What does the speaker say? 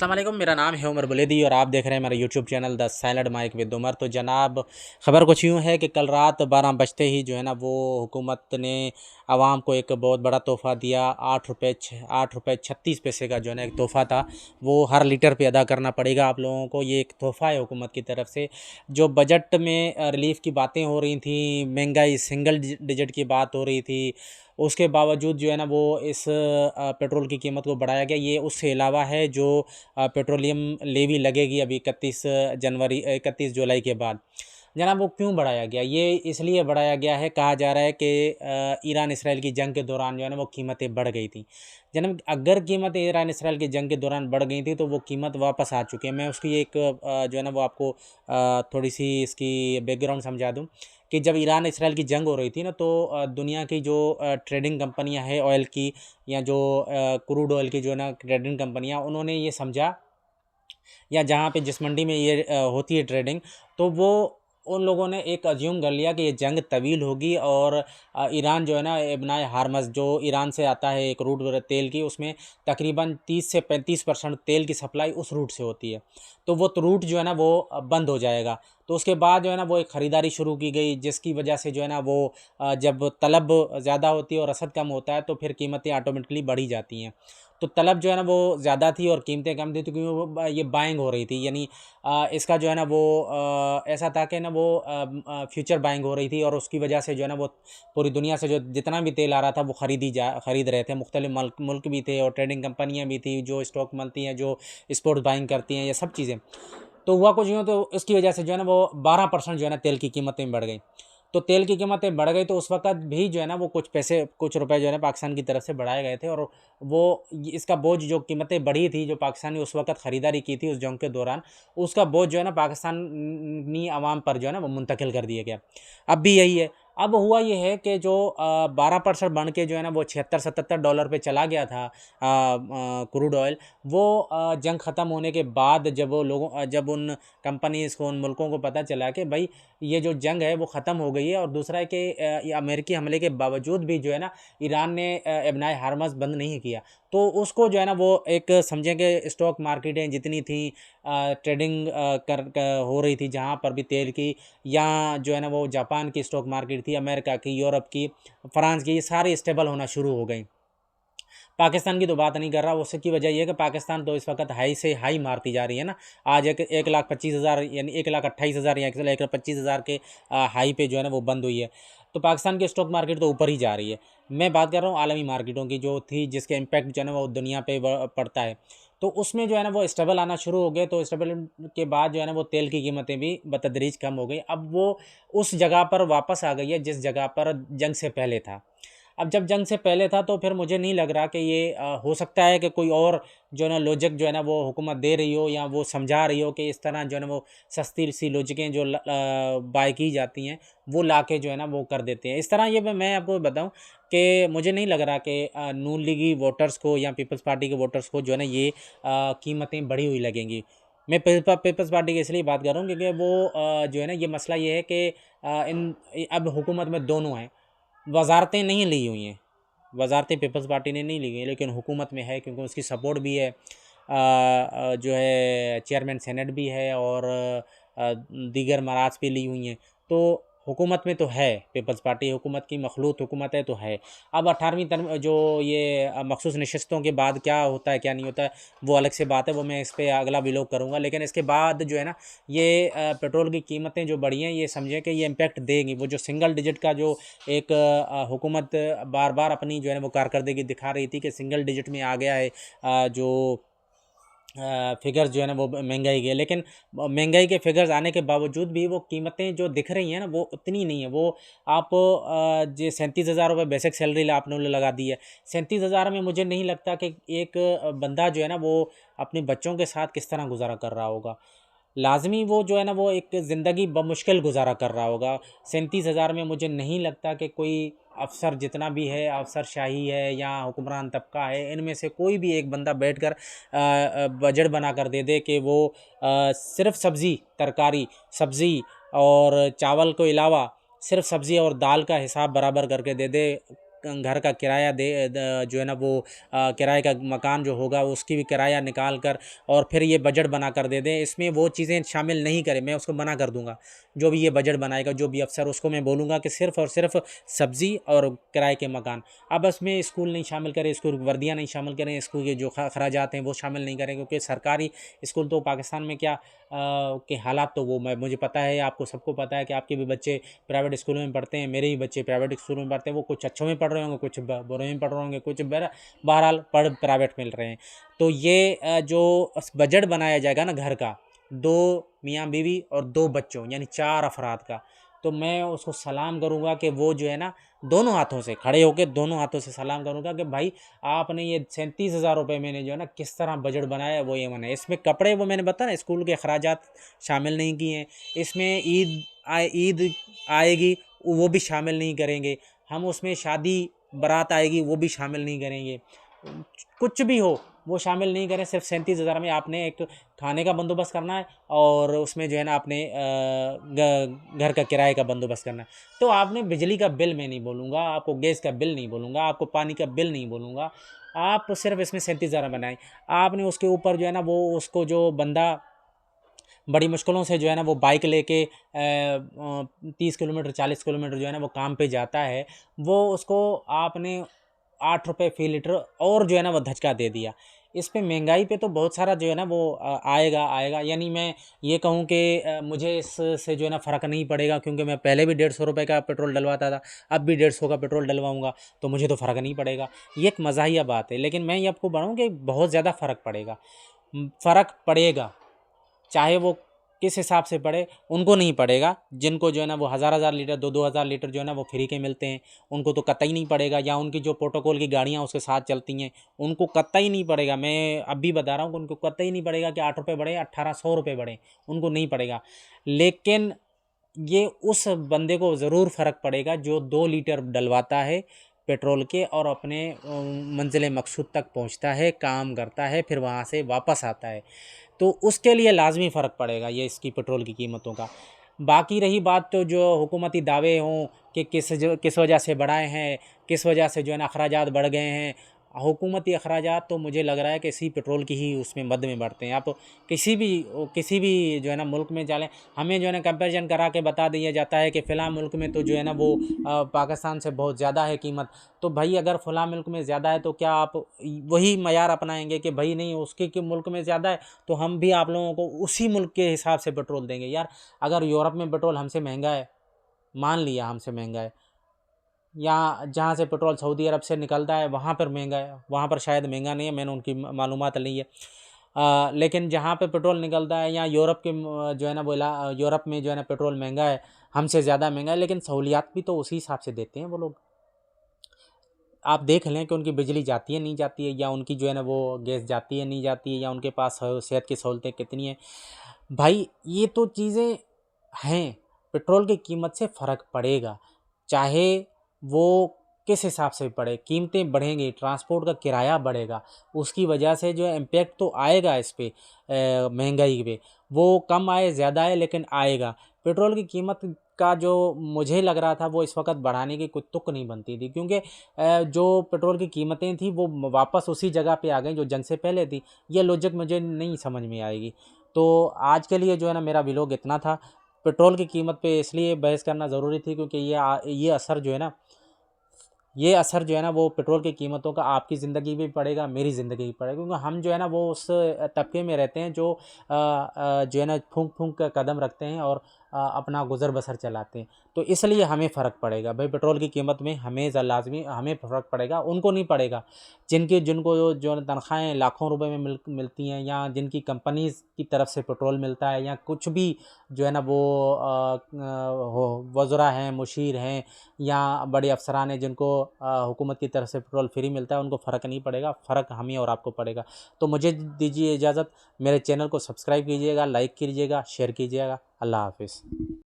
अस्सलाम वालेकुम, मेरा नाम है उमर बुलेदी और आप देख रहे हैं मेरा YouTube channel the salad mic with Umar. तो जनाब, ख़बर कुछ यूँ है कि कल रात 12 बजते ही जो है ना वो हुकूमत ने आवाम को एक बहुत बड़ा तोहफ़ा दिया। 8 रुपये 36 पैसे का जो है ना एक तोहफ़ा था, वो हर लीटर पे अदा करना पड़ेगा आप लोगों को। ये एक तोहफ़ा है हुकूमत की तरफ से। जो बजट में रिलीफ़ की बातें हो रही थी, महंगाई सिंगल डिजिट की बात हो रही थी, उसके बावजूद जो है ना वो इस पेट्रोल की कीमत को बढ़ाया गया। ये उससे अलावा है जो पेट्रोलियम लेवी लगेगी अभी 31 जुलाई के बाद। जनाब, वो क्यों बढ़ाया गया? ये इसलिए बढ़ाया गया है, कहा जा रहा है कि ईरान इसराइल की जंग के दौरान जो है ना वो कीमतें बढ़ गई थी। जनाब, अगर कीमतें ईरान इसराइल की जंग के दौरान बढ़ गई थी तो वो कीमत वापस आ चुकी है। मैं उसकी एक जो है ना वो आपको थोड़ी सी इसकी बैकग्राउंड समझा दूँ कि जब ईरान इसराइल की जंग हो रही थी ना तो दुनिया की जो ट्रेडिंग कंपनियां हैं ऑयल की, या जो क्रूड ऑयल की जो है ना ट्रेडिंग कंपनियां, उन्होंने ये समझा, या जहाँ पे जिस मंडी में ये होती है ट्रेडिंग, तो वो उन लोगों ने एक अज्यूम कर लिया कि ये जंग तवील होगी और ईरान जो है ना इब्नाए हारमज़ जो ईरान से आता है एक रूट तेल की, उसमें तकरीबन 30 से 35% तेल की सप्लाई उस रूट से होती है। तो वो रूट जो है ना वो बंद हो जाएगा। तो उसके बाद जो है ना वो एक ख़रीदारी शुरू की गई, जिसकी वजह से जो है ना वो जब तलब ज़्यादा होती है और रसद कम होता है तो फिर कीमतें ऑटोमेटिकली बढ़ी जाती हैं। तो तलब जो है ना वो ज़्यादा थी और कीमतें कम थी, तो क्योंकि वो ये बाइंग हो रही थी, यानी इसका जो है ना वो ऐसा था कि ना वो फ्यूचर बाइंग हो रही थी, और उसकी वजह से जो है ना वो पूरी दुनिया से जो जितना भी तेल आ रहा था वो ख़रीद रहे थे। मुख्तलिफ मुल्क भी थे और ट्रेडिंग कंपनियाँ भी थी जो स्टॉक बनती हैं, जो स्पोर्ट बाइंग करती हैं, ये सब चीज़ें। तो हुआ कुछ यूँ, तो इसकी वजह से जो है ना वो 12% जो है ना तेल की कीमतें बढ़ गई। तो तेल की कीमतें बढ़ गई तो उस वक़्त भी जो है ना वो कुछ रुपए जो है ना पाकिस्तान की तरफ से बढ़ाए गए थे, और वो इसका बोझ, जो कीमतें बढ़ी थी, जो पाकिस्तान ने उस वक़्त ख़रीदारी की थी उस जंग के दौरान, उसका बोझ जो है ना पाकिस्तानी आवाम पर जो है ना वो मुंतकिल कर दिया गया। अब भी यही है। अब हुआ ये है कि जो 12% बढ़ के जो है ना वो $76-77 पे चला गया था क्रूड ऑयल, वो जंग ख़त्म होने के बाद जब उन कंपनीज़ को, उन मुल्कों को पता चला कि भाई ये जो जंग है वो ख़त्म हो गई है, और दूसरा है कि ये अमेरिकी हमले के बावजूद भी जो है ना ईरान ने इब्नाए हारमज़ बंद नहीं किया। तो उसको जो है ना वो एक समझें कि स्टॉक मार्केटें जितनी थी ट्रेडिंग हो रही थी जहाँ पर भी तेल की, या जो है ना वो जापान की स्टॉक मार्केट थी, अमेरिका की, यूरोप की, फ्रांस की, ये सारी स्टेबल होना शुरू हो गई। पाकिस्तान की तो बात नहीं कर रहा, उसकी वजह ये है कि पाकिस्तान तो इस वक्त हाई से हाई मारती जा रही है ना। आज 1,25,000 यानी 1,28,000 या 1,25,000 के हाई पे जो है ना वो बंद हुई है। तो पाकिस्तान की स्टॉक मार्केट तो ऊपर ही जा रही है। मैं बात कर रहा हूँ आलमी मार्केटों की, जो थी जिसके इम्पैक्ट जो है ना वो दुनिया पे पड़ता है। तो उसमें जो है ना वो स्टेबल आना शुरू हो गए। तो स्टेबल के बाद जो है ना वो तेल की कीमतें भी बतदरीज कम हो गई। अब वो उस जगह पर वापस आ गई है जिस जगह पर जंग से पहले था। अब जब जंग से पहले था तो फिर मुझे नहीं लग रहा कि ये हो सकता है कि कोई और जो है ना लॉजिक जो है ना वो हुकूमत दे रही हो, या वो समझा रही हो कि इस तरह जो है ना वो सस्ती सी लॉजिकें जो बाय की जाती हैं वो ला के जो है ना वो कर देते हैं। इस तरह ये मैं आपको बताऊं कि मुझे नहीं लग रहा कि नून लीगी वोटर्स को या पीपल्स पार्टी के वोटर्स को जो है ना ये कीमतें बढ़ी हुई लगेंगी। मैं पीपल्स पार्टी की इसलिए बात कर रहा हूँ क्योंकि वो जो है ना ये मसला ये है कि इन अब हुकूमत में दोनों हैं। वज़ारतें नहीं ली हुई हैं, वज़ारतें पीपल्स पार्टी ने नहीं ली हुई हैं, लेकिन हुकूमत में है क्योंकि उसकी सपोर्ट भी है। जो है चेयरमैन सेनेट भी है, और दीगर मराज पे ली हुई हैं। तो हुकूमत में तो है पीपल्स पार्टी, हुकूमत की मखलूत हुकूमत है तो है। अब 18वीं तरम जो ये मखसूस नशस्तों के बाद क्या होता है क्या नहीं होता है वो अलग से बात है, वो मैं इस पर अगला व्लॉग करूँगा। लेकिन इसके बाद जो है ना ये पेट्रोल की कीमतें जो बढ़ी हैं, ये समझें कि ये इम्पैक्ट देंगी। वो जो सिंगल डिजिट का जो एक हुकूमत बार बार अपनी जो है ना वो कारकर्दगी दिखा रही थी कि सिंगल डिजिट में आ गया है जो फिगर्स जो है ना वो महंगाई के, लेकिन महंगाई के फिगर्स आने के बावजूद भी वो कीमतें जो दिख रही हैं ना वो उतनी नहीं है। वो आप जो 37,000 रुपये बेसिक सैलरी आपने लगा दी है, 37,000 में मुझे नहीं लगता कि एक बंदा जो है ना वो अपने बच्चों के साथ किस तरह गुजारा कर रहा होगा। लाज़मी वो जो है ना वो एक ज़िंदगी बमुश्किल गुजारा कर रहा होगा। 37,000 में मुझे नहीं लगता कि कोई अफ़सर जितना भी है, अफ़सरशाही है या हुक्मरान तबका है, इनमें से कोई भी एक बंदा बैठकर बजट बना कर दे दे कि वो सिर्फ़ सब्ज़ी, तरकारी, सब्ज़ी और चावल के अलावा सिर्फ़ सब्ज़ी और दाल का हिसाब बराबर करके दे दे। घर का किराया जो है ना वो किराए का मकान जो होगा उसकी भी किराया निकाल कर और फिर ये बजट बना कर दे दें। इसमें वो चीज़ें शामिल नहीं करें, मैं उसको मना कर दूंगा। जो भी ये बजट बनाएगा, जो भी अफसर, उसको मैं बोलूँगा कि सिर्फ़ और सिर्फ सब्ज़ी और किराए के मकान। अब इसमें स्कूल नहीं शामिल करें, स्कूल की वर्दियाँ नहीं शामिल करें, स्कूल के जो खराजात हैं वो शामिल नहीं करें, क्योंकि सरकारी स्कूल तो पाकिस्तान में क्या के हालात तो वो मुझे पता है, आपको सबको पता है कि आपके भी बच्चे प्राइवेट स्कूलों में पढ़ते हैं, मेरे भी बच्चे प्राइवेट स्कूलों में पढ़ते हैं। वो कुछ अच्छों में पढ़ रहे होंगे, कुछ बुरे में पढ़ रहे होंगे, कुछ बहरहाल पढ़ प्राइवेट मिल रहे हैं। तो ये जो बजट बनाया जाएगा ना घर का, 2 मियाँ बीवी और 2 बच्चों यानी 4 अफराद का, तो मैं उसको सलाम करूँगा कि वो जो है ना दोनों हाथों से खड़े होकर दोनों हाथों से सलाम करूँगा कि भाई आपने ये 37,000 रुपये मैंने जो है ना किस तरह बजट बनाया है वो ये बनाया। इसमें कपड़े वो मैंने बताया ना स्कूल के अखराजात शामिल नहीं किए हैं। इसमें ईद आएगी वो भी शामिल नहीं करेंगे हम। उसमें शादी बारात आएगी वो भी शामिल नहीं करेंगे। कुछ भी हो वो शामिल नहीं करें। सिर्फ 37,000 में आपने एक खाने का बंदोबस्त करना है और उसमें जो है ना आपने घर का किराए का बंदोबस्त करना है। तो आपने बिजली का बिल मैं नहीं बोलूँगा, आपको गैस का बिल नहीं बोलूँगा, आपको पानी का बिल नहीं बोलूँगा। आप सिर्फ इसमें 37,000 बनाएं। आपने उसके ऊपर जो है ना वो उसको जो बंदा बड़ी मुश्किलों से जो है ना वो बाइक लेके 30 किलोमीटर 40 किलोमीटर जो है ना वो काम पे जाता है, वो उसको आपने 8 रुपये फ़ी लीटर और जो है ना वो धचका दे दिया। इस पे महंगाई पे तो बहुत सारा जो है ना वो आएगा। यानी मैं ये कहूँ कि मुझे इससे जो है ना फ़र्क नहीं पड़ेगा, क्योंकि मैं पहले भी 150 रुपये का पेट्रोल डलवाता था, अब भी 150 का पेट्रोल डलवाऊँगा, तो मुझे तो फ़र्क नहीं पड़ेगा। ये एक मज़ाहिया बात है, लेकिन मैं ये आपको बताऊँ कि बहुत ज़्यादा फ़र्क पड़ेगा। फ़र्क पड़ेगा, चाहे वो किस हिसाब से पड़े, उनको नहीं पड़ेगा जिनको जो है ना वो हज़ार लीटर 2-2 हज़ार लीटर जो है ना वो फ्री के मिलते हैं, उनको तो कतई नहीं पड़ेगा। या उनकी जो प्रोटोकॉल की गाड़ियाँ उसके साथ चलती हैं, उनको कतई नहीं पड़ेगा। मैं अब भी बता रहा हूँ कि उनको कतई नहीं पड़ेगा कि 8 रुपये बढ़े 1800 रुपये बढ़े, उनको नहीं पड़ेगा। लेकिन ये उस बंदे को ज़रूर फ़र्क पड़ेगा जो 2 लीटर डलवाता है पेट्रोल के और अपने मंज़िल मकसूद तक पहुंचता है, काम करता है, फिर वहां से वापस आता है। तो उसके लिए लाजमी फ़र्क पड़ेगा ये इसकी पेट्रोल की कीमतों का। बाकी रही बात तो जो हुकूमती दावे हों कि किस वजह से बढ़ाए हैं, किस वजह से जो है ना अखराजात बढ़ गए हैं। हुकूमती अखराजात तो मुझे लग रहा है कि इसी पेट्रोल की ही उसमें मद में बढ़ते हैं। आप किसी भी जो है ना मुल्क में चलें, हमें जो है ना कंपैरिजन करा के बता दिया जाता है कि फ़लाँ मुल्क में तो जो है ना वो पाकिस्तान से बहुत ज़्यादा है कीमत। तो भाई अगर फ़लाँ मुल्क में ज़्यादा है तो क्या आप वही मयार अपनाएंगे कि भाई नहीं उसके के मुल्क में ज़्यादा है तो हम भी आप लोगों को उसी मुल्क के हिसाब से पेट्रोल देंगे? यार अगर यूरोप में पेट्रोल हमसे महंगा है, मान लिया हमसे महंगा है, या जहाँ से पेट्रोल सऊदी अरब से निकलता है वहाँ पर महंगा है, वहाँ पर शायद महंगा नहीं है, मैंने उनकी मालूमात नहीं है। लेकिन जहाँ पे पेट्रोल निकलता है या यूरोप के जो है ना वो यूरोप में जो है ना पेट्रोल महंगा है, हमसे ज़्यादा महंगा है, लेकिन सहूलियात भी तो उसी हिसाब से देते हैं वो लोग। आप देख लें कि उनकी बिजली जाती है नहीं जाती है, या उनकी जो है ना वो गैस जाती है नहीं जाती है, या उनके पास सेहत की सहूलतें कितनी हैं। भाई ये तो चीज़ें हैं। पेट्रोल की कीमत से फ़र्क पड़ेगा, चाहे वो किस हिसाब से पड़े। कीमतें बढ़ेंगी, ट्रांसपोर्ट का किराया बढ़ेगा, उसकी वजह से जो है इम्पैक्ट तो आएगा इस पे महंगाई पे। वो कम आए ज़्यादा आए लेकिन आएगा। पेट्रोल की कीमत का जो मुझे लग रहा था वो इस वक्त बढ़ाने की कोई तुक नहीं बनती थी, क्योंकि जो पेट्रोल की कीमतें थी वो वापस उसी जगह पे आ गई जो जंग से पहले थी। ये लॉजिक मुझे नहीं समझ में आएगी। तो आज के लिए जो है ना मेरा व्लॉग इतना था। पेट्रोल की कीमत पे इसलिए बहस करना ज़रूरी थी क्योंकि ये असर जो है ना, ये असर जो है ना वो पेट्रोल की कीमतों का आपकी ज़िंदगी भी पड़ेगा, मेरी ज़िंदगी भी पड़ेगा, क्योंकि हम जो है ना वो उस तबके में रहते हैं जो जो है ना फूंक-फूंक कर कदम रखते हैं और अपना गुज़र बसर चलाते हैं। तो इसलिए हमें फ़र्क पड़ेगा भाई, पेट्रोल की कीमत में हमें लाज़मी हमें फ़र्क पड़ेगा, उनको नहीं पड़ेगा। जिनको जो तनख्वाहें लाखों रुपए में मिलती हैं, या जिनकी कंपनीज़ की तरफ से पेट्रोल मिलता है, या कुछ भी जो है ना वो वज़रा हैं, मुशीर हैं, या बड़े अफ़सरान हैं जिनको हुकूमत की तरफ से पेट्रोल फ्री मिलता है, उनको फ़र्क नहीं पड़ेगा, फ़र्क हमें और आपको पड़ेगा। तो मुझे दीजिए इजाज़त, मेरे चैनल को सब्सक्राइब कीजिएगा, लाइक कीजिएगा, शेयर कीजिएगा। अल्लाह हाफ़िज़।